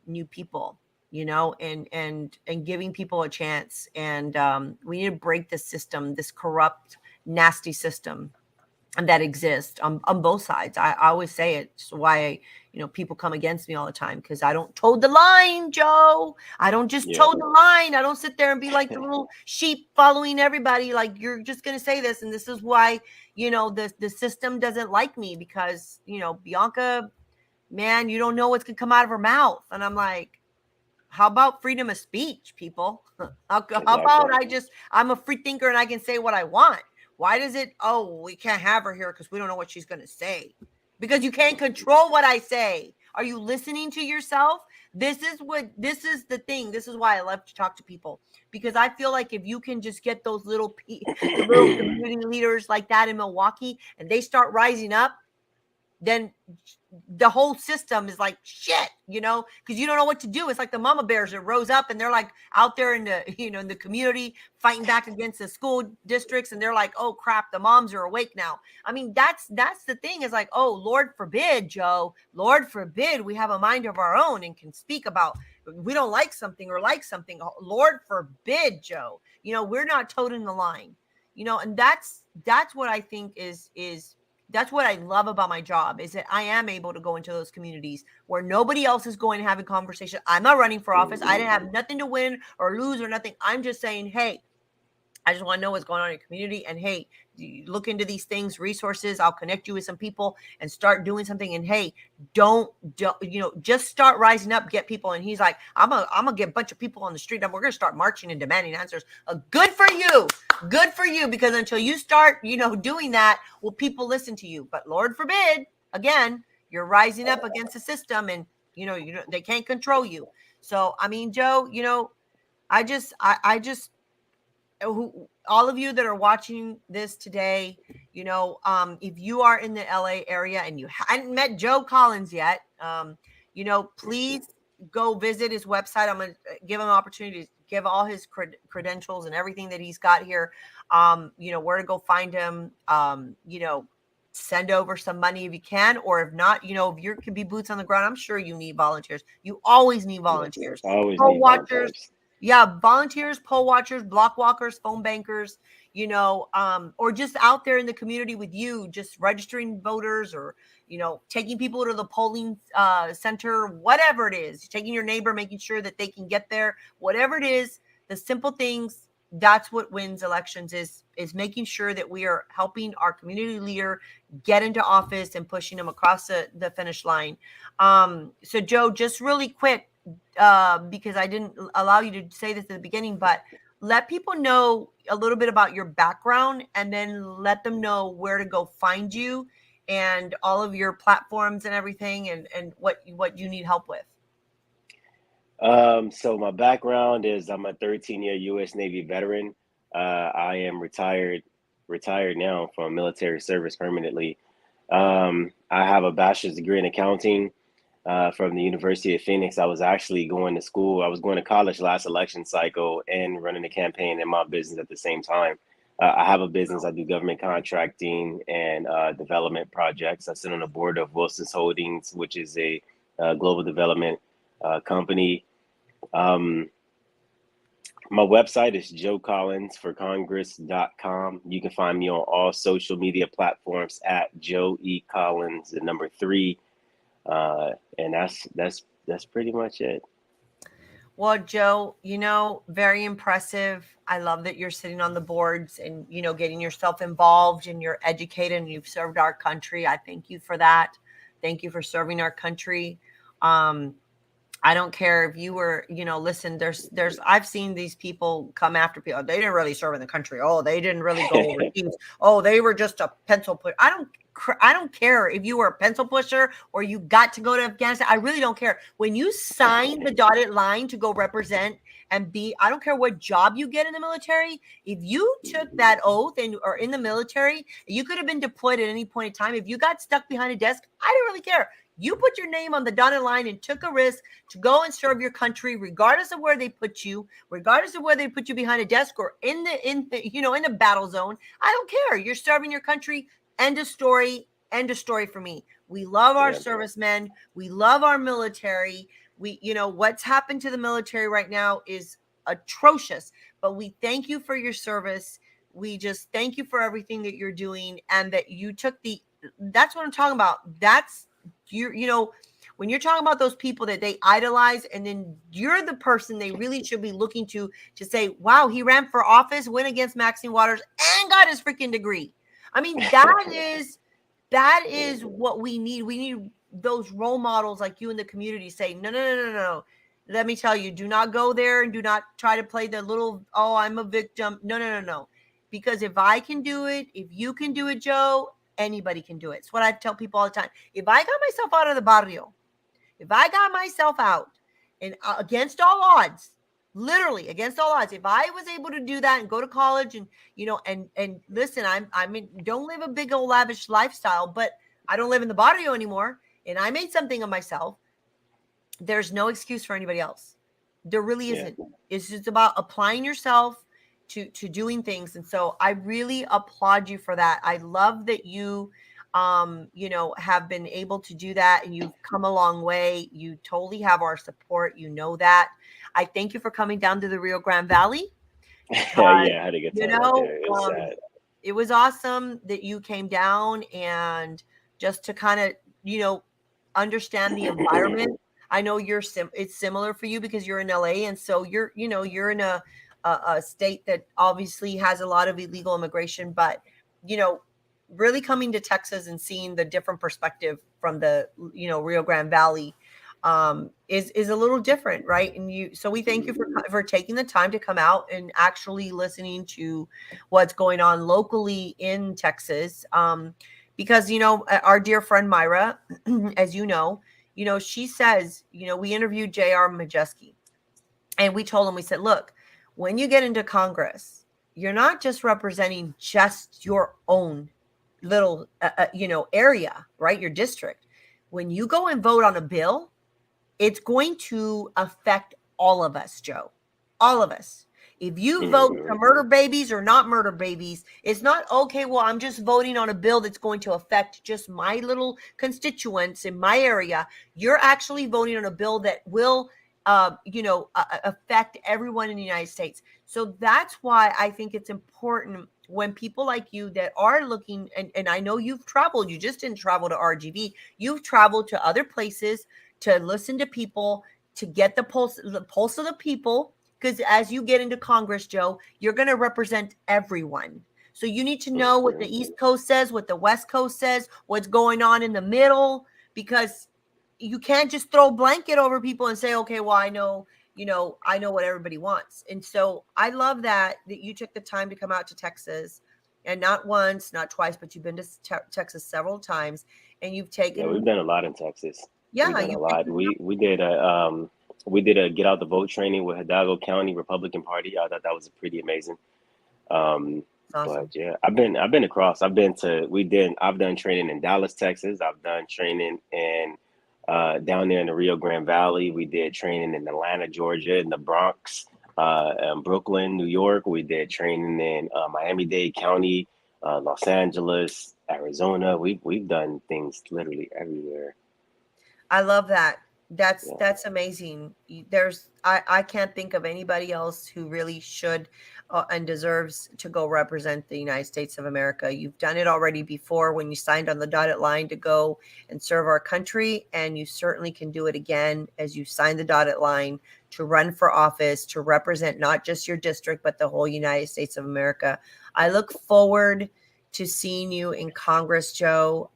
new people, and giving people a chance. And we need to break the system, this corrupt, nasty system that exists on both sides. I always say it. It's why people come against me all the time, because I don't toe the line, Joe. I don't just toe the line. I don't sit there and be like the little sheep following everybody. Like, you're just gonna say this, and this is why the system doesn't like me, because Bianca, man, you don't know what's gonna come out of her mouth. And I'm like, how about freedom of speech, people? How about I'm a free thinker and I can say what I want? Why does it, oh, we can't have her here because we don't know what she's going to say? Because you can't control what I say. Are you listening to yourself? This is the thing. This is why I love to talk to people, because I feel like if you can just get those little community leaders like that in Milwaukee and they start rising up, then the whole system is like shit, because you don't know what to do. It's like the mama bears that rose up and they're like out there in the, in the community fighting back against the school districts. And they're like, oh crap, the moms are awake now. I mean, that's the thing, is like, oh, Lord forbid, Joe, Lord forbid we have a mind of our own and can speak about, we don't like something or like something. Lord forbid, Joe, we're not toting the line, and that's what I think is that's what I love about my job, is that I am able to go into those communities where nobody else is going to have a conversation. I'm not running for office. I didn't have nothing to win or lose or nothing. I'm just saying, hey, I just want to know what's going on in your community. And hey, look into these things, resources. I'll connect you with some people and start doing something. And hey, don't just start rising up, get people. And he's like, I'm gonna get a bunch of people on the street and we're gonna start marching and demanding answers. Good for you. Good for you. Because until you start, doing that, will people listen to you? But Lord forbid, again, you're rising up against the system and they can't control you. So, I mean, Joe, I just all of you that are watching this today, if you are in the LA area and you hadn't met Joe Collins yet, please go visit his website. I'm going to give him an opportunity to give all his credentials and everything that he's got here. Where to go find him, send over some money if you can, or if not, if you can be boots on the ground, I'm sure you need volunteers. You always need volunteers. Yes, always need volunteers. Yeah, volunteers, poll watchers, block walkers, phone bankers, or just out there in the community with you, just registering voters or, taking people to the polling center, whatever it is, taking your neighbor, making sure that they can get there, whatever it is, the simple things. That's what wins elections, is making sure that we are helping our community leader get into office and pushing them across the finish line. So Joe, just really quick, because I didn't allow you to say this at the beginning, but let people know a little bit about your background and then let them know where to go find you and all of your platforms and everything, and what you need help with. So my background is I'm a 13-year U.S. Navy veteran. I am retired now from military service permanently. I have a bachelor's degree in accounting from the University of Phoenix. I was actually going to school. I was going to college last election cycle and running a campaign in my business at the same time. I have a business. I do government contracting and development projects. I sit on the board of Wilson's Holdings, which is a global development company. My website is joecollinsforcongress.com. You can find me on all social media platforms at Joe E. Collins, the number 3. And that's pretty much it. Well, Joe, very impressive. I love that you're sitting on the boards and, getting yourself involved, and you're educated and you've served our country. I thank you for that. Thank you for serving our country. I don't care if you were, listen, I've seen these people come after people. They didn't really serve in the country. Oh, they didn't really go overseas. Oh, they were just a pencil pusher. I don't care if you were a pencil pusher or you got to go to Afghanistan. I really don't care. When you sign the dotted line to go represent and I don't care what job you get in the military. If you took that oath and are in the military, you could have been deployed at any point in time. If you got stuck behind a desk, I didn't really care. You put your name on the dotted line and took a risk to go and serve your country, regardless of where they put you, regardless of whether they put you behind a desk or in the battle zone. I don't care. You're serving your country. End of story. End of story for me. We love our servicemen. We love our military. What's happened to the military right now is atrocious, but we thank you for your service. We just thank you for everything that you're doing, and that you took that's what I'm talking about. That's when you're talking about those people that they idolize, and then you're the person they really should be looking to say, wow, he ran for office, went against Maxine Waters, and got his freaking degree. I mean, that is what we need. We need those role models like you in the community saying, no. Let me tell you, do not go there and do not try to play the little, oh, I'm a victim. No. because if I can do it, if you can do it, Joe, anybody can do it. It's what I tell people all the time. If I got myself out of the barrio, if I got myself out and against all odds, literally against all odds, if I was able to do that and go to college and, and listen, don't live a big old lavish lifestyle, but I don't live in the barrio anymore. And I made something of myself. There's no excuse for anybody else. There really isn't. It's just about applying yourself to doing things. And so I really applaud you for that. I love that you have been able to do that, and you've come a long way. You totally have our support. You know that. I thank you for coming down to the Rio Grande Valley. Yeah, I had a good time out there. It was sad. It was awesome that you came down and just to kind of, understand the environment. I know it's similar for you because you're in LA, and so you're in a state that obviously has a lot of illegal immigration, but really coming to Texas and seeing the different perspective from the Rio Grande Valley is a little different, right? And so we thank you for taking the time to come out and actually listening to what's going on locally in Texas. Because our dear friend Myra, as she says, we interviewed J.R. Majeski, and we told him, we said, look, when you get into Congress, you're not just representing just your own little area, right? Your district. When you go and vote on a bill, it's going to affect all of us, Joe. All of us. If you vote to murder babies or not murder babies, it's not, okay, well, I'm just voting on a bill that's going to affect just my little constituents in my area. You're actually voting on a bill that will, affect everyone in the United States. So that's why I think it's important when people like you that are looking, and I know you've traveled, you just didn't travel to RGV, you've traveled to other places to listen to people, to get the pulse of the people. Because as you get into Congress, Joe, you're going to represent everyone. So you need to know what the East Coast says, what the West Coast says, what's going on in the middle, because you can't just throw a blanket over people and say, okay, well, I know what everybody wants. And so I love that you took the time to come out to Texas, and not once, not twice, but you've been to Texas several times, and you've taken. Yeah, we've done a lot in Texas. Yeah, we've done a lot. We did a get out the vote training with Hidalgo County Republican Party. I thought that was pretty amazing. Awesome. But yeah, I've been across. I've done training in Dallas, Texas. I've done training in down there in the Rio Grande Valley. We did training in Atlanta, Georgia, in the Bronx, Brooklyn, New York. We did training in Miami-Dade County, Los Angeles, Arizona. We've done things literally everywhere. I love that. That's amazing. I can't think of anybody else who really should and deserves to go represent the United States of America. You've done it already before when you signed on the dotted line to go and serve our country, and you certainly can do it again as you sign the dotted line to run for office, to represent not just your district, but the whole United States of America. I look forward to seeing you in Congress, Joe.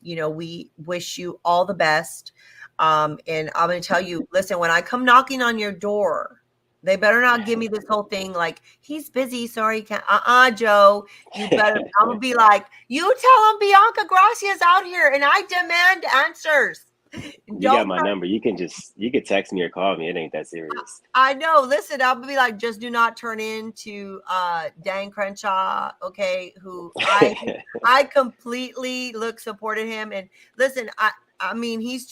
We wish you all the best. And I'm going to tell you, listen, when I come knocking on your door, they better not give me this whole thing like, he's busy, sorry, can't. Joe, you better. I'm going to be like, you tell him Bianca Gracia's out here, and I demand answers. You got my number. You can text me or call me. It ain't that serious. I know. Listen, I'll be like, just do not turn into Dan Crenshaw, okay, who I completely supported him. And listen, I mean, he's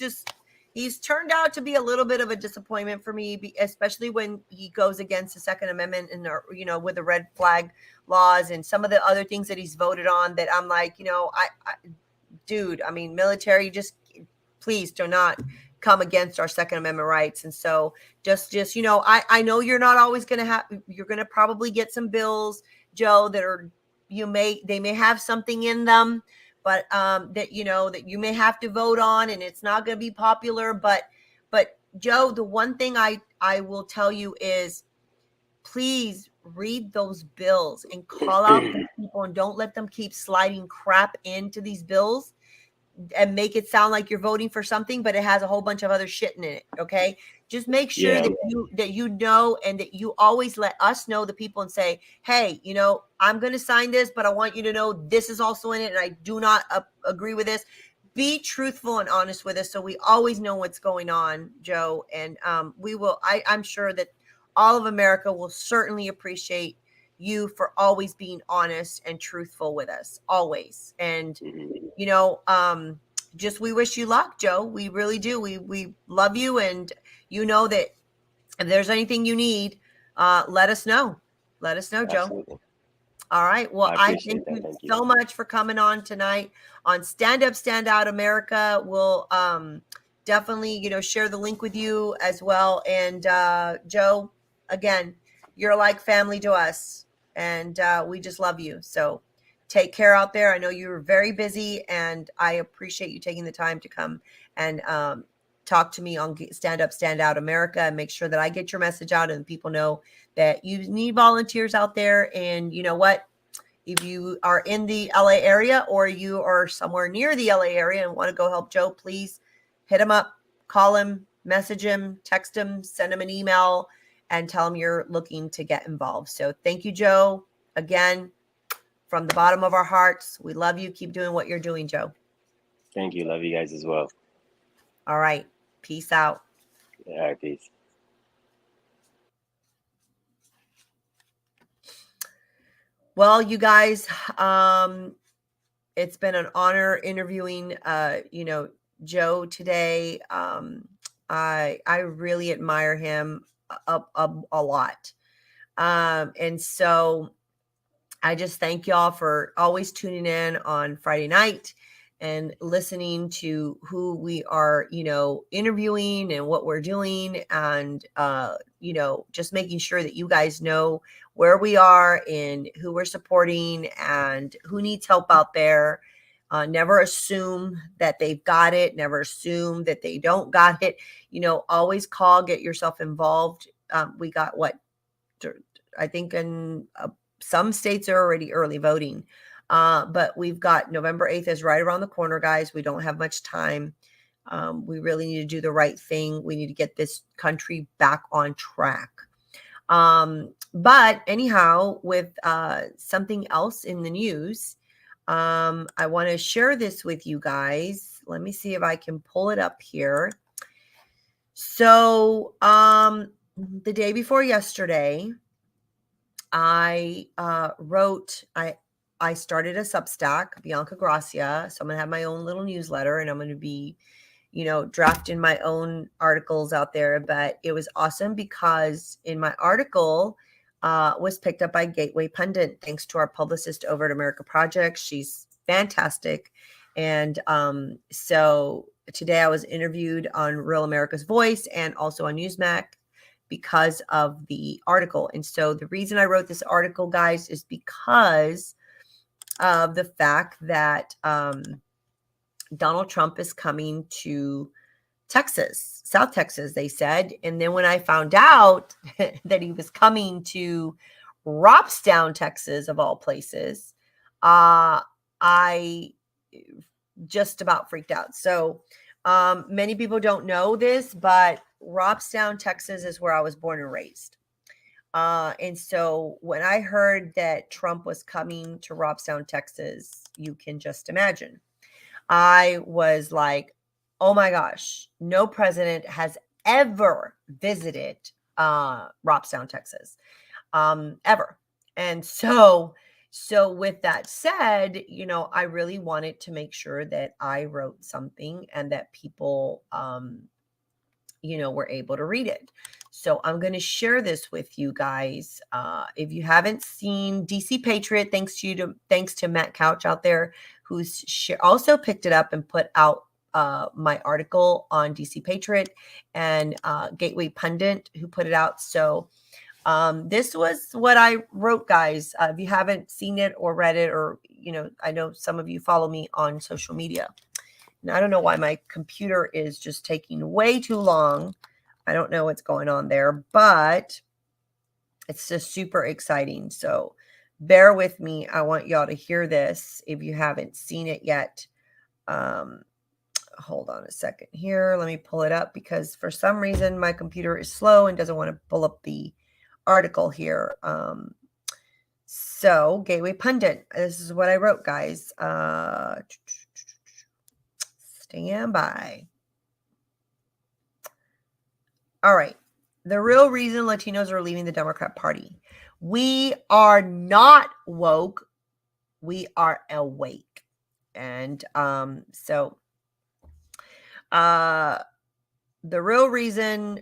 turned out to be a little bit of a disappointment for me, especially when he goes against the Second Amendment and, with the red flag laws and some of the other things that he's voted on that I'm like, dude, I mean, military, just please do not come against our Second Amendment rights. And so just, I know you're not always going to you're going to probably get some bills, Joe, that they may have something in them, but that you may have to vote on, and it's not going to be popular. But Joe, the one thing I will tell you is, please read those bills and call out these people, and don't let them keep sliding crap into these bills. and make it sound like you're voting for something, but it has a whole bunch of other shit in it. Okay. Just make sure Yeah. that you know, and that you always let us know, the people, and say, hey, I'm going to sign this, but I want you to know this is also in it, and I do not agree with this. Be truthful and honest with us, so we always know what's going on, Joe. And we will. I'm sure that all of America will certainly appreciate you for always being honest and truthful with us, always. And Mhm. just, we wish you luck, Joe. We really do. We love you, and that if there's anything you need, let us know. Let us know, Joe. Absolutely. All right. Well, I I appreciate thank that. you Thank you. so much for coming on tonight on Stand Up, Stand Out America. We'll definitely, share the link with you as well. And Joe, again, you're like family to us, and we just love you. So take care out there. I know you're very busy, and I appreciate you taking the time to come and talk to me on Stand Up, Stand Out America, and make sure that I get your message out and people know that you need volunteers out there. And you know what? If you are in the LA area, or you are somewhere near the LA area and want to go help Joe, please hit him up, call him, message him, text him, send him an email, and tell him you're looking to get involved. So thank you, Joe. Again, from the bottom of our hearts, we love you. Keep doing what you're doing, Joe. Thank you. Love you guys as well. All right. Peace out. All right. Peace. Well, you guys, it's been an honor interviewing, Joe today. I really admire him a lot. And so I just thank y'all for always tuning in on Friday night and listening to who we are, interviewing and what we're doing. And, just making sure that you guys know where we are and who we're supporting and who needs help out there. Never assume that they've got it. Never assume that they don't got it. Always call, get yourself involved. We got I think in some states are already early voting. But we've got November 8th is right around the corner, guys. We don't have much time. We really need to do the right thing. We need to get this country back on track. But anyhow, with something else in the news, I want to share this with you guys. Let me see if I can pull it up here. So the day before yesterday, I started a Substack, Bianca Gracia. So I'm gonna have my own little newsletter, and I'm gonna be, drafting my own articles out there. But it was awesome because in my article was picked up by Gateway Pundit, thanks to our publicist over at America Project. She's fantastic. And so today I was interviewed on Real America's Voice and also on Newsmax because of the article. And so the reason I wrote this article, guys, is because of the fact that Donald Trump is coming to Texas, South Texas, they said. And then when I found out that he was coming to Robstown, Texas, of all places, I just about freaked out. So many people don't know this, but Robstown, Texas is where I was born and raised. And so when I heard that Trump was coming to Robstown, Texas, you can just imagine. I was like, oh my gosh, no president has ever visited Robstown, Texas, ever. And so with that said, I really wanted to make sure that I wrote something and that people, were able to read it. So I'm going to share this with you guys. If you haven't seen DC Patriot, thanks to Matt Couch out there, who's also picked it up and put out my article on DC Patriot, and Gateway Pundit, who put it out. So this was what I wrote, guys. If you haven't seen it or read it, or, I know some of you follow me on social media. And I don't know why my computer is just taking way too long. I don't know what's going on there, but it's just super exciting. So bear with me. I want y'all to hear this if you haven't seen it yet. Hold on a second here. Let me pull it up because for some reason my computer is slow and doesn't want to pull up the article here. So Gateway Pundit, this is what I wrote, guys. Stand by. All right. The real reason Latinos are leaving the Democrat Party. We are not woke. We are awake. And the real reason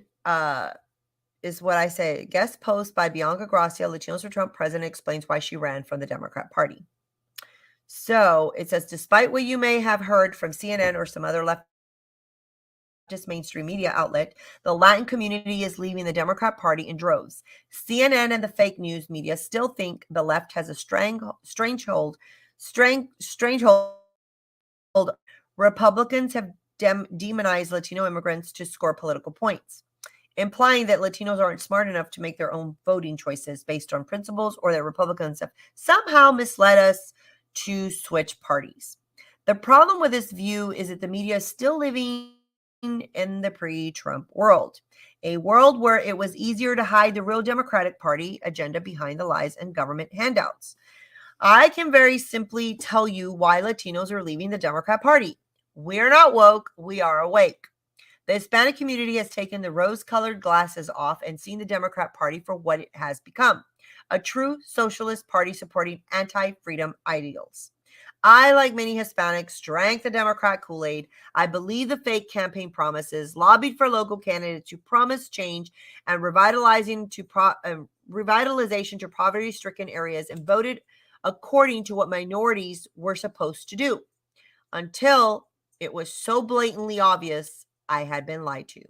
is what I say. Guest post by Bianca Gracia, Latinos for Trump president, explains why she ran from the Democrat Party. So it says, despite what you may have heard from CNN or some other leftist mainstream media outlet, the Latin community is leaving the Democrat Party in droves. CNN and the fake news media still think the left has a strange hold. Republicans have demonized Latino immigrants to score political points, implying that Latinos aren't smart enough to make their own voting choices based on principles, or that Republicans have somehow misled us to switch parties. The problem with this view is that the media is still living in the pre-Trump world, a world where it was easier to hide the real Democratic Party agenda behind the lies and government handouts. I can very simply tell you why Latinos are leaving the Democrat Party. We're not woke, we are awake. The Hispanic community has taken the rose-colored glasses off and seen the Democrat Party for what it has become, a true socialist party supporting anti-freedom ideals. I, like many Hispanics, drank the Democrat Kool-Aid. I believe the fake campaign promises, lobbied for local candidates who promised change and revitalization to poverty-stricken areas, and voted according to what minorities were supposed to do, until it was so blatantly obvious I had been lied to.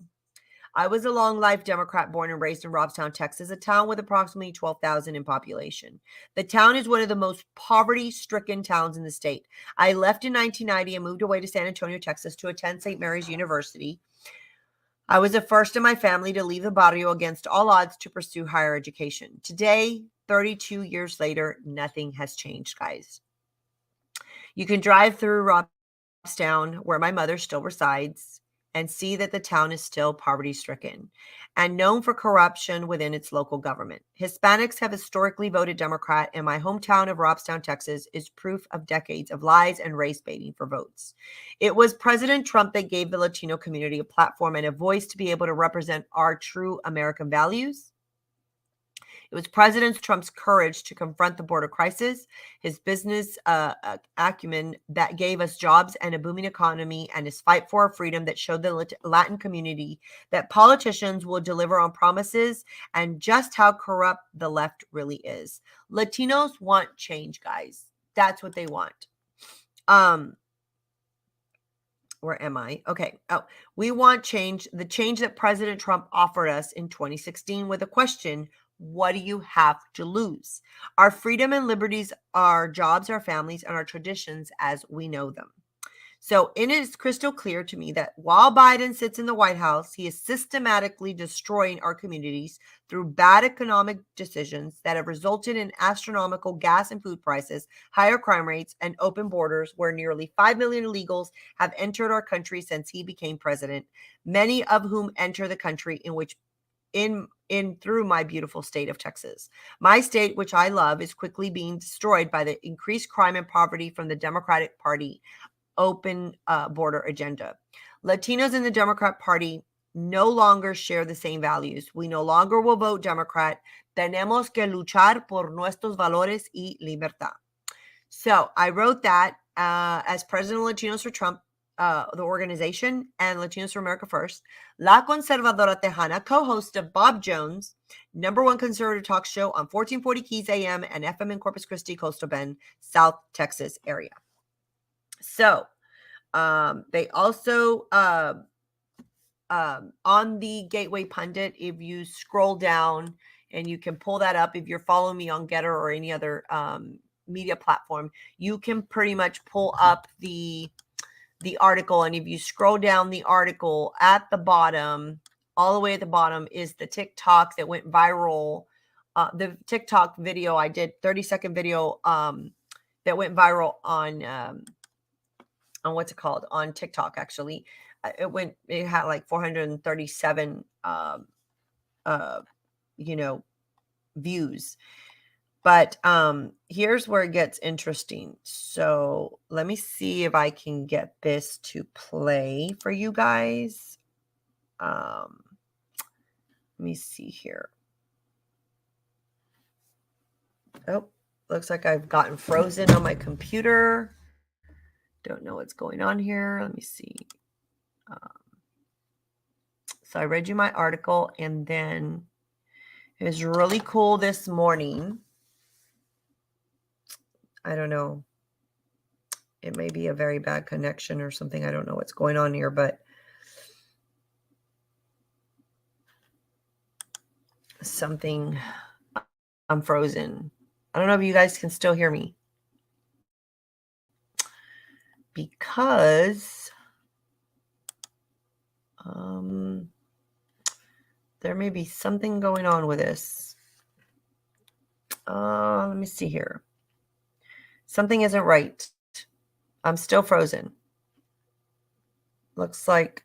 I was a long-life Democrat born and raised in Robstown, Texas, a town with approximately 12,000 in population. The town is one of the most poverty-stricken towns in the state. I left in 1990 and moved away to San Antonio, Texas to attend St. Mary's University. I was the first in my family to leave the barrio against all odds to pursue higher education. Today, 32 years later, nothing has changed, guys. You can drive through Robstown, where my mother still resides, and see that the town is still poverty-stricken and known for corruption within its local government. Hispanics have historically voted Democrat, and my hometown of Robstown, Texas, is proof of decades of lies and race baiting for votes. It was President Trump that gave the Latino community a platform and a voice to be able to represent our true American values. It was President Trump's courage to confront the border crisis, his business acumen that gave us jobs and a booming economy, and his fight for our freedom that showed the Latin community that politicians will deliver on promises and just how corrupt the left really is. Latinos want change, guys. That's what they want. Where am I? Okay. Oh, we want change. The change that President Trump offered us in 2016 with a question: what do you have to lose? Our freedom and liberties, our jobs, our families, and our traditions as we know them. So it is crystal clear to me that while Biden sits in the White House, he is systematically destroying our communities through bad economic decisions that have resulted in astronomical gas and food prices, higher crime rates, and open borders, where nearly 5 million illegals have entered our country since he became president, many of whom enter the country through my beautiful state of Texas. My state, which I love, is quickly being destroyed by the increased crime and poverty from the Democratic Party open border agenda. Latinos in the Democrat Party no longer share the same values. We no longer will vote Democrat. Tenemos que luchar por nuestros valores y libertad. So I wrote that as president of Latinos for Trump, the organization, and Latinos for America First, La Conservadora Tejana, co-host of Bob Jones' #1 conservative talk show on 1440 Keys AM and FM in Corpus Christi, Coastal Bend, South Texas area. So they also, on the Gateway Pundit, if you scroll down, and you can pull that up if you're following me on Getter or any other media platform, you can pretty much pull up the article. And if you scroll down the article, at the bottom, all the way at the bottom, is the TikTok that went viral. The TikTok video I did, 30-second video that went viral on what's it called, on TikTok. Actually, it had like 437 views. But here's where it gets interesting. So let me see if I can get this to play for you guys. Let me see here. Oh, looks like I've gotten frozen on my computer. Don't know what's going on here. Let me see. So I read you my article, and then it was really cool this morning. I don't know. It may be a very bad connection or something. I don't know what's going on here, but something. I'm frozen. I don't know if you guys can still hear me. Because there may be something going on with this. Let me see here. Something isn't right. I'm still frozen. Looks like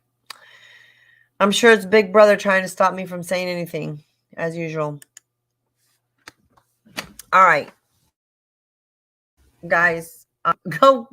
I'm sure it's Big Brother trying to stop me from saying anything, as usual. All right, guys, go